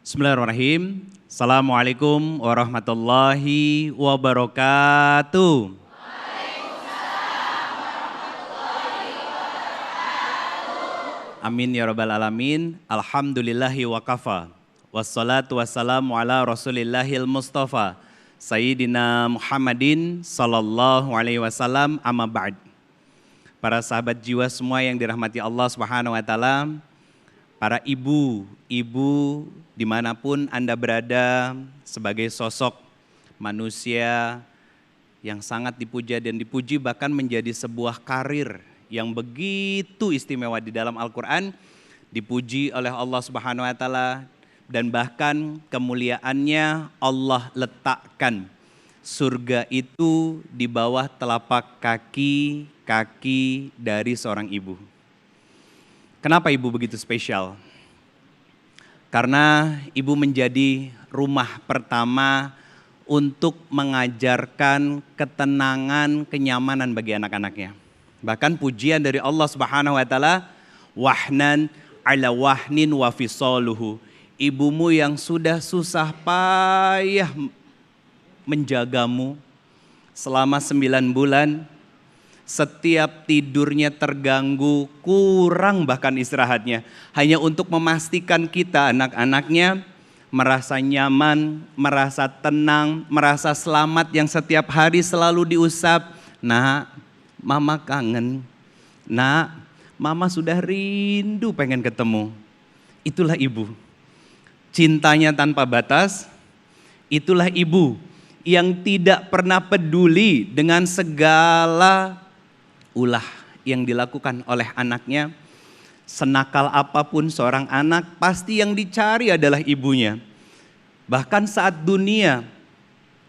Bismillahirrahmanirrahim. Assalamualaikum warahmatullahi wabarakatuh. Amin ya rabbal alamin. Alhamdulillahi wa kafa. Wassalatu wassalamu ala rasulillahil mustafa. Sayyidina Muhammadin sallallahu alaihi wasallam, amma ba'd. Para sahabat jiwa semua yang dirahmati Allah Subhanahu wa taala, para ibu dimanapun Anda berada, sebagai sosok manusia yang sangat dipuja dan dipuji, bahkan menjadi sebuah karir yang begitu istimewa di dalam Al-Quran, dipuji oleh Allah Subhanahu wa taala, dan bahkan kemuliaannya Allah letakkan surga itu di bawah telapak kaki dari seorang ibu. Kenapa ibu begitu spesial? Karena ibu menjadi rumah pertama untuk mengajarkan ketenangan, kenyamanan bagi anak-anaknya. Bahkan pujian dari Allah Subhanahu wa taala, wahnan ala wahnin wa fisaluhu. Ibumu yang sudah susah payah menjagamu selama 9 bulan, setiap tidurnya terganggu, kurang bahkan istirahatnya, hanya untuk memastikan kita anak-anaknya merasa nyaman, merasa tenang, merasa selamat, yang setiap hari selalu diusap. Nak, mama kangen. Nak, mama sudah rindu pengen ketemu. Itulah ibu. Cintanya tanpa batas. Itulah ibu yang tidak pernah peduli dengan segala ulah yang dilakukan oleh anaknya. Senakal apapun seorang anak, pasti yang dicari adalah ibunya. Bahkan saat dunia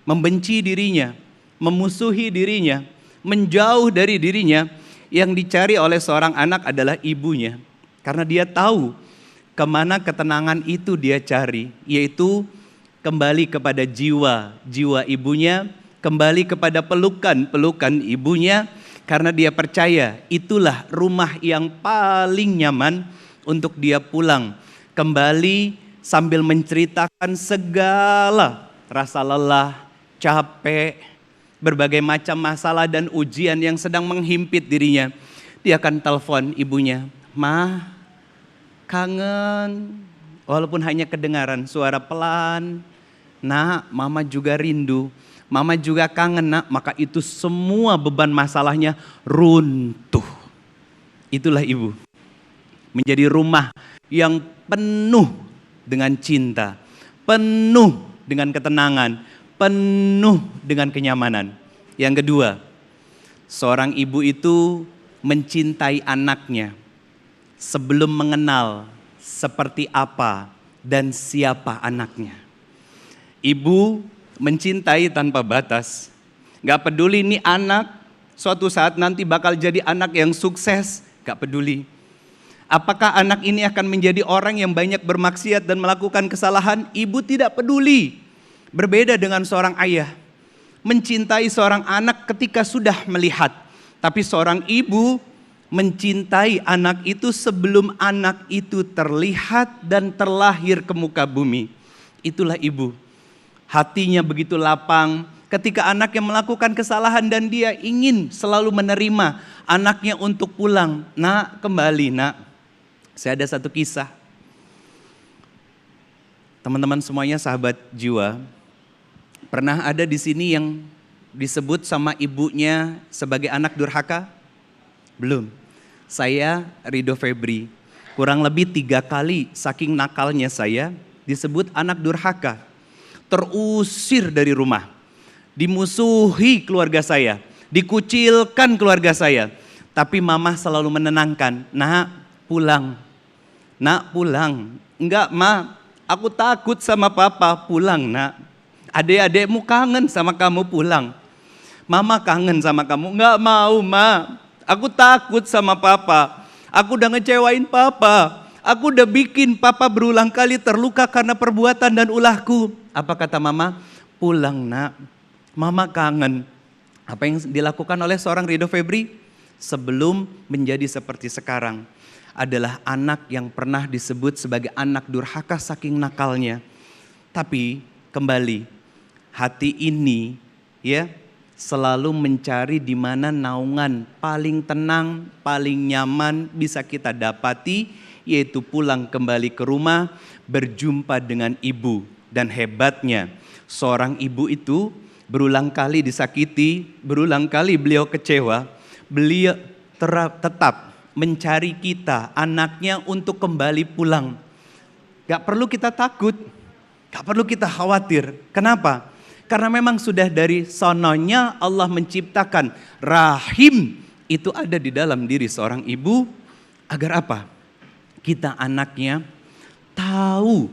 membenci dirinya, memusuhi dirinya, menjauh dari dirinya, yang dicari oleh seorang anak adalah ibunya. Karena dia tahu kemana ketenangan itu dia cari, yaitu kembali kepada jiwa ibunya, kembali kepada pelukan ibunya. Karena dia percaya itulah rumah yang paling nyaman untuk dia pulang kembali sambil menceritakan segala rasa lelah, capek, berbagai macam masalah dan ujian yang sedang menghimpit dirinya. Dia akan telepon ibunya, "Ma, kangen." Walaupun hanya kedengaran suara pelan, "Nak, mama juga rindu. Mama juga kangen, nak." Maka itu semua beban masalahnya runtuh. Itulah ibu. Menjadi rumah yang penuh dengan cinta, penuh dengan ketenangan, penuh dengan kenyamanan. Yang kedua, seorang ibu itu mencintai anaknya sebelum mengenal seperti apa dan siapa anaknya. Ibu mencintai tanpa batas. Gak peduli ini anak suatu saat nanti bakal jadi anak yang sukses, gak peduli. Apakah anak ini akan menjadi orang yang banyak bermaksiat dan melakukan kesalahan? Ibu tidak peduli. Berbeda dengan seorang ayah, mencintai seorang anak ketika sudah melihat. Tapi seorang ibu mencintai anak itu sebelum anak itu terlihat dan terlahir ke muka bumi. Itulah ibu. Hatinya begitu lapang ketika anaknya melakukan kesalahan dan dia ingin selalu menerima anaknya untuk pulang. "Nak, kembali nak." Saya ada satu kisah. Teman-teman semuanya sahabat jiwa, pernah ada di sini yang disebut sama ibunya sebagai anak durhaka? Belum. Saya Ridho Febri, kurang lebih 3 kali saking nakalnya saya disebut anak durhaka. Terusir dari rumah, dimusuhi keluarga saya, dikucilkan keluarga saya. Tapi mama selalu menenangkan, "Nak, pulang. Nak, pulang." "Enggak, ma, aku takut sama papa." "Pulang, nak. Adik-adikmu kangen sama kamu, pulang." "Mama kangen sama kamu." "Enggak mau, ma. Aku takut sama papa. Aku udah ngecewain papa. Aku udah bikin papa berulang kali terluka karena perbuatan dan ulahku." Apa kata mama? "Pulang, nak. Mama kangen." Apa yang dilakukan oleh seorang Ridho Febri sebelum menjadi seperti sekarang? adalah anak yang pernah disebut sebagai anak durhaka saking nakalnya. Tapi kembali, hati ini ya selalu mencari di mana naungan paling tenang, paling nyaman bisa kita dapati, yaitu pulang kembali ke rumah, berjumpa dengan ibu. Dan hebatnya, seorang ibu itu berulang kali disakiti, berulang kali beliau kecewa, beliau tetap mencari kita, anaknya, untuk kembali pulang. Gak perlu kita takut, gak perlu kita khawatir. Kenapa? Karena memang sudah dari sononya Allah menciptakan rahim itu ada di dalam diri seorang ibu. Agar apa? Kita anaknya tahu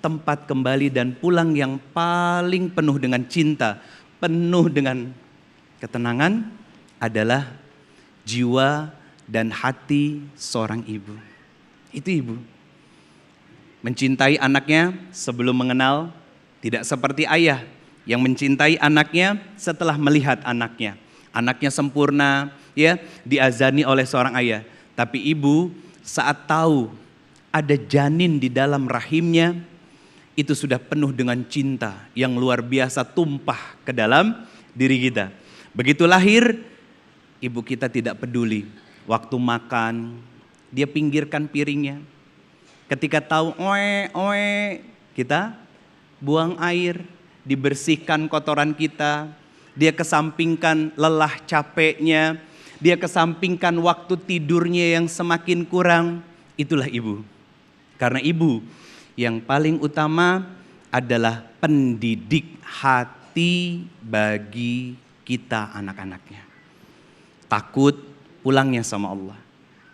tempat kembali dan pulang yang paling penuh dengan cinta, penuh dengan ketenangan adalah jiwa dan hati seorang ibu. Itu ibu. Mencintai anaknya sebelum mengenal, tidak seperti ayah yang mencintai anaknya setelah melihat anaknya. Anaknya sempurna, ya, diazani oleh seorang ayah. Tapi ibu saat tahu ada janin di dalam rahimnya, itu sudah penuh dengan cinta yang luar biasa tumpah ke dalam diri kita. Begitu lahir, ibu kita tidak peduli. Waktu makan, dia pinggirkan piringnya. Ketika tahu oe, kita buang air, dibersihkan kotoran kita, dia kesampingkan lelah capeknya, dia kesampingkan waktu tidurnya yang semakin kurang. Itulah ibu. Karena ibu yang paling utama adalah pendidik hati bagi kita anak-anaknya. Takut pulangnya sama Allah,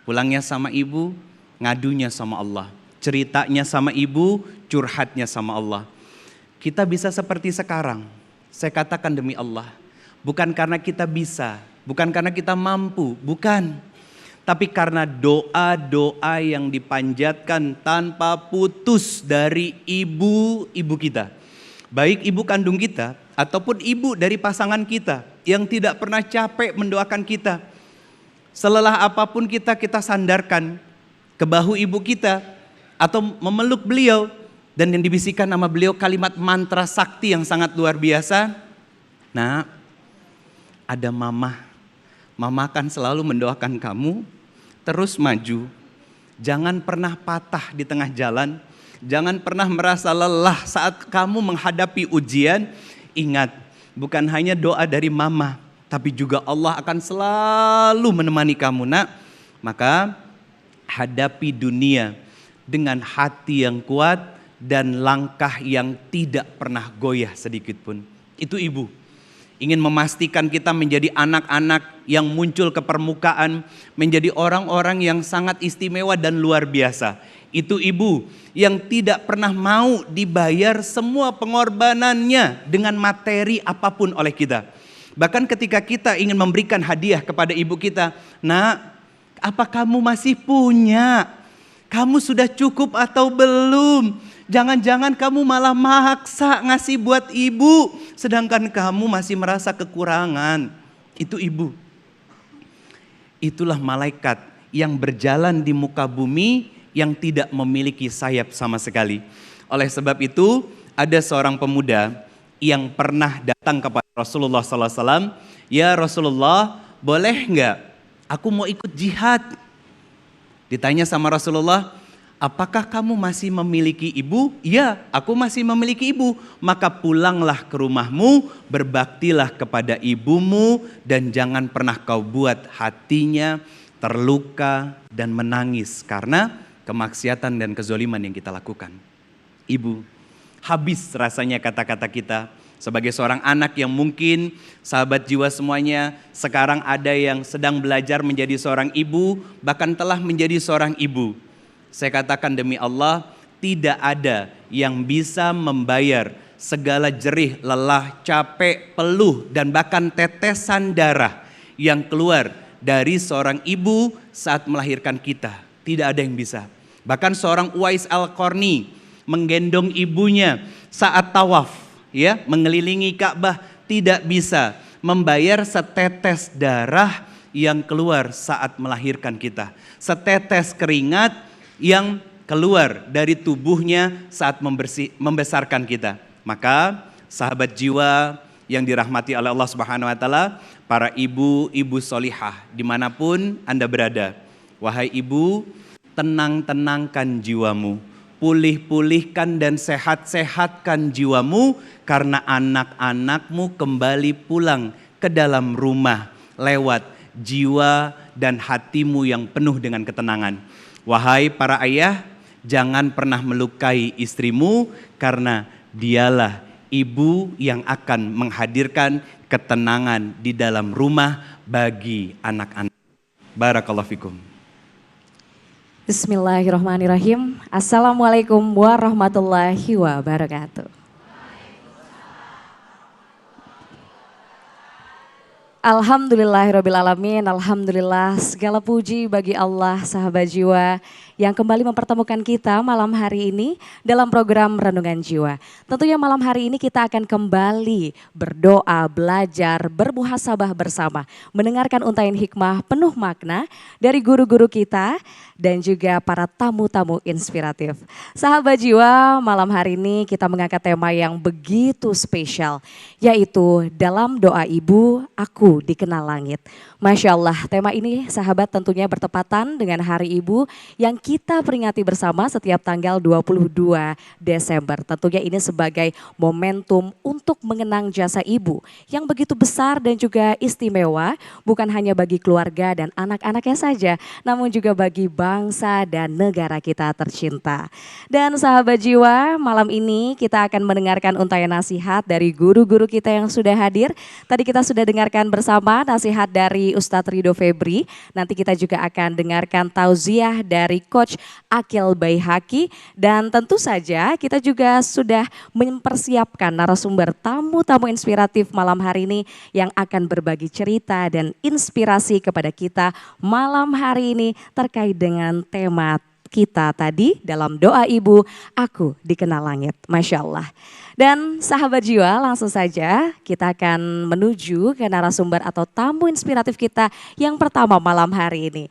pulangnya sama ibu, ngadunya sama Allah, ceritanya sama ibu, curhatnya sama Allah. Kita bisa seperti sekarang, saya katakan demi Allah, bukan karena kita bisa, bukan karena kita mampu, bukan. Tapi karena doa-doa yang dipanjatkan tanpa putus dari ibu-ibu kita. Baik ibu kandung kita, ataupun ibu dari pasangan kita yang tidak pernah capek mendoakan kita. Selelah apapun kita sandarkan ke bahu ibu kita atau memeluk beliau. Dan yang dibisikkan nama beliau kalimat mantra sakti yang sangat luar biasa. Nah, ada mama. Mama akan selalu mendoakan kamu terus maju. Jangan pernah patah di tengah jalan. Jangan pernah merasa lelah saat kamu menghadapi ujian. Ingat, bukan hanya doa dari mama, tapi juga Allah akan selalu menemani kamu, nak. Maka hadapi dunia dengan hati yang kuat dan langkah yang tidak pernah goyah sedikit pun. Itu ibu. Ingin memastikan kita menjadi anak-anak yang muncul ke permukaan, menjadi orang-orang yang sangat istimewa dan luar biasa. Itu ibu yang tidak pernah mau dibayar semua pengorbanannya dengan materi apapun oleh kita. Bahkan ketika kita ingin memberikan hadiah kepada ibu kita, nak, apa kamu masih punya? Kamu sudah cukup atau belum? Jangan-jangan kamu malah maksa ngasih buat ibu, sedangkan kamu masih merasa kekurangan. Itu ibu. Itulah malaikat yang berjalan di muka bumi yang tidak memiliki sayap sama sekali. Oleh sebab itu, ada seorang pemuda yang pernah datang kepada Rasulullah SAW. Ya Rasulullah, boleh nggak? Aku mau ikut jihad. Ditanya sama Rasulullah, apakah kamu masih memiliki ibu? Ya, aku masih memiliki ibu. Maka pulanglah ke rumahmu, berbaktilah kepada ibumu, dan jangan pernah kau buat hatinya terluka dan menangis karena kemaksiatan dan kezoliman yang kita lakukan. Ibu, habis rasanya kata-kata kita. Sebagai seorang anak yang mungkin sahabat jiwa semuanya sekarang ada yang sedang belajar menjadi seorang ibu, bahkan telah menjadi seorang ibu. Saya katakan demi Allah, tidak ada yang bisa membayar segala jerih, lelah, capek, peluh, dan bahkan tetesan darah yang keluar dari seorang ibu saat melahirkan kita. Tidak ada yang bisa. Bahkan seorang Uwais Al-Qarni menggendong ibunya saat tawaf, ya, mengelilingi Ka'bah, tidak bisa membayar setetes darah yang keluar saat melahirkan kita. Setetes keringat yang keluar dari tubuhnya saat membesarkan kita. Maka sahabat jiwa yang dirahmati oleh Allah Subhanahu wa taala, para ibu-ibu solihah dimanapun Anda berada. Wahai ibu, tenang-tenangkan jiwamu, pulih-pulihkan dan sehat-sehatkan jiwamu, karena anak-anakmu kembali pulang ke dalam rumah lewat jiwa dan hatimu yang penuh dengan ketenangan. Wahai para ayah, jangan pernah melukai istrimu, karena dialah ibu yang akan menghadirkan ketenangan di dalam rumah bagi anak-anak. Barakallahu fikum. Bismillahirrahmanirrahim. Assalamualaikum warahmatullahi wabarakatuh. Alhamdulillahirrabbilalamin. Alhamdulillah, segala puji bagi Allah, sahabat jiwa, yang kembali mempertemukan kita malam hari ini dalam program Renungan Jiwa. Tentunya malam hari ini kita akan kembali berdoa, belajar, bermuhasabah bersama, mendengarkan untaian hikmah penuh makna dari guru-guru kita dan juga para tamu-tamu inspiratif. Sahabat jiwa, malam hari ini kita mengangkat tema yang begitu spesial, yaitu dalam doa ibu, aku dikenal langit. Masya Allah, tema ini sahabat tentunya bertepatan dengan Hari Ibu yang kita peringati bersama setiap tanggal 22 Desember. Tentunya ini sebagai momentum untuk mengenang jasa ibu yang begitu besar dan juga istimewa, bukan hanya bagi keluarga dan anak-anaknya saja, namun juga bagi bangsa dan negara kita tercinta. Dan sahabat jiwa, malam ini kita akan mendengarkan untaian nasihat dari guru-guru kita yang sudah hadir. Tadi kita sudah dengarkan bersama nasihat dari Ustadz Ridho Febri. Nanti kita juga akan dengarkan tauziah dari Coach Akil Baihaki. Dan tentu saja kita juga sudah mempersiapkan narasumber tamu-tamu inspiratif malam hari ini yang akan berbagi cerita dan inspirasi kepada kita malam hari ini terkait dengan tema kita tadi dalam doa ibu, aku dikenal langit. Masya Allah. Dan sahabat jiwa, langsung saja kita akan menuju ke narasumber atau tamu inspiratif kita yang pertama malam hari ini.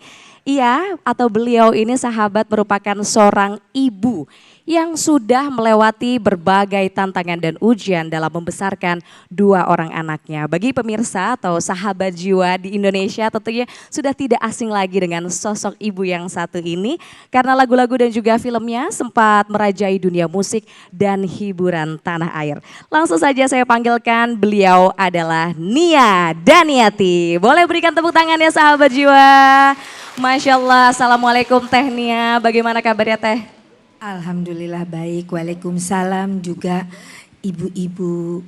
Ia atau beliau ini sahabat merupakan seorang ibu yang sudah melewati berbagai tantangan dan ujian dalam membesarkan dua orang anaknya. Bagi pemirsa atau sahabat jiwa di Indonesia tentunya sudah tidak asing lagi dengan sosok ibu yang satu ini, karena lagu-lagu dan juga filmnya sempat merajai dunia musik dan hiburan tanah air. Langsung saja saya panggilkan, beliau adalah Nia Daniati. Boleh berikan tepuk tangan ya sahabat jiwa. Masya Allah, Assalamualaikum Teh Nia, bagaimana kabarnya Teh? Alhamdulillah baik, waalaikumsalam juga ibu-ibu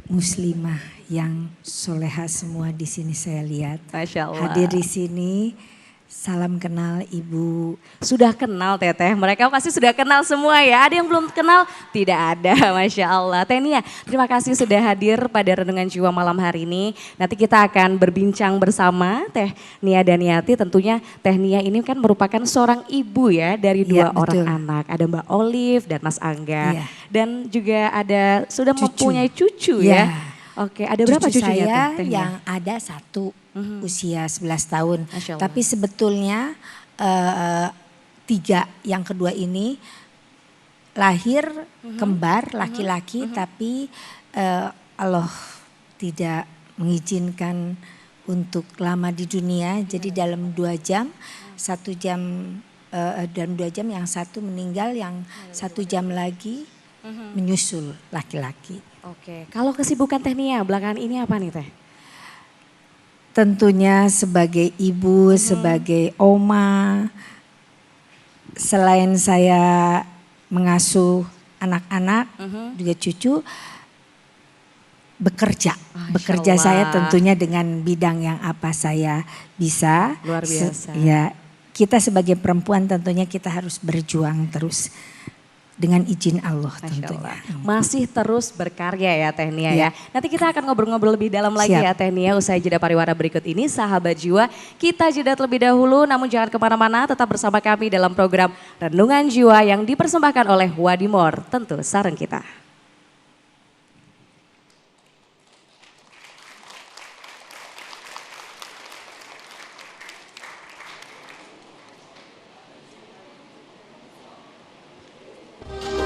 muslimah yang soleha semua di sini saya lihat. Masya Allah. Hadir di sini, salam kenal Ibu. Sudah kenal Teteh, mereka pasti sudah kenal semua ya. Ada yang belum kenal? Tidak ada, Masya Allah. Teh Nia, terima kasih sudah hadir pada Renungan Jiwa malam hari ini. Nanti kita akan berbincang bersama Teh Nia Daniati. Tentunya Teh Nia ini kan merupakan seorang ibu ya dari dua orang anak. Ada Mbak Olive dan Mas Angga. Ya. Dan juga ada sudah mempunyai cucu ya. Oke, ada berapa cucunya Teh Nia? Yang ada satu. Usia 11 tahun. Tapi sebetulnya 3 yang kedua ini lahir kembar laki-laki, tapi Allah tidak mengizinkan untuk lama di dunia. Jadi dalam 2 jam, 1 jam dalam 2 jam yang satu meninggal, yang 1 jam lagi menyusul laki-laki. Oke, kalau kesibukan Teh Nia belakangan ini apa nih Teh? Tentunya sebagai ibu, sebagai oma, selain saya mengasuh anak-anak, juga cucu, bekerja. Bekerja saya tentunya dengan bidang yang apa saya bisa. Luar biasa. Ya, kita sebagai perempuan tentunya kita harus berjuang terus. Dengan izin Allah tentunya. Masih terus berkarya ya Teh Nia ya. Nanti kita akan ngobrol-ngobrol lebih dalam lagi ya Teh Nia usai jeda pariwara berikut ini. Sahabat jiwa, kita jeda terlebih dahulu, namun jangan kemana-mana, tetap bersama kami dalam program Renungan Jiwa yang dipersembahkan oleh Wadimor, tentu sareng kita. kasih.